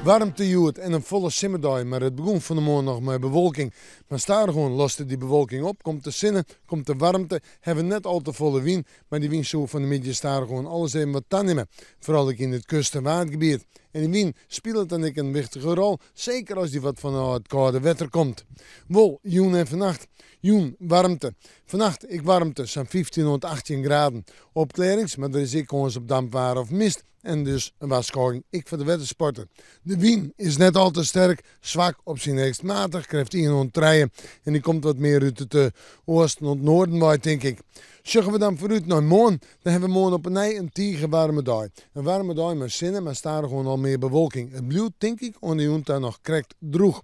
Warmtejoerd en een volle simmerdag, maar het begon van de morgen nog met bewolking. Maar staar gewoon loste die bewolking op, komt de zinnen, komt de warmte, hebben net al te volle wind, maar die wind zo van de midden staar gewoon alles even wat tannemen. Vooral in het kust- en waardgebied. En die wind speelt dan een wichtige rol, zeker als die wat van het koude wetter komt. Wol, joen en vannacht. Joen, warmte. Vannacht ik warmte, zo'n 15 tot 18 graden. Opklarings, maar er is ik kans op dampwater of mist. En dus een waarschuwing, ik voor de wettersporter. De wind is net al te sterk, zwak op zijn hoogst matig, krijgt 103 en die komt wat meer uit het oosten en noorden uit, denk ik. Zeggen we dan vooruit naar morgen, dan hebben we morgen op een tige warme dag. Een warme dag met zinnen, maar staat er gewoon al meer bewolking. Het blijft, denk ik, onder die daar nog correct droeg.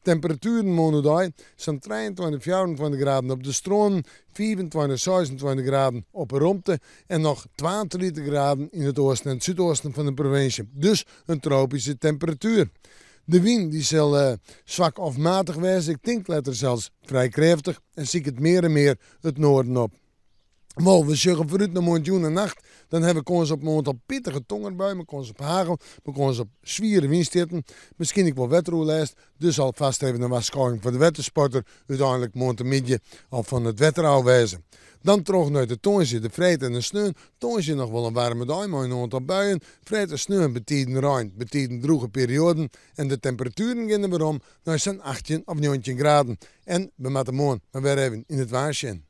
Temperaturen morgen zijn 23, 24 graden op de stroom, 24, 26 graden op de romte en nog 22 graden in het oosten en het zuidoosten van de provincie. Dus een tropische temperatuur. De wind die zal zwak of matig wezen, ik denk letter zelfs vrij krachtig en zie ik het meer en meer het noorden op. Wel, we zeggen vooruit naar morgen en nacht, dan hebben we kans op morgen op pittige tongerbuien, kans op hagel, kans op zwieren windstichten, misschien ik wel wetterlijst, dus alvast even een waarschuwing voor de wettersporter, uiteindelijk morgenmiddag al van het wetter afwijzen. Dan terug naar de tonsje, de vreet en de sneeuw. Tonsje nog wel een warme dag, maar een aantal buien. Vreet en sneeuw betekent ruim, betekent droge perioden. En de temperaturen gaan er weer om naar zo'n 18 of 19 graden. En we moeten morgen maar weer even in het waarsje.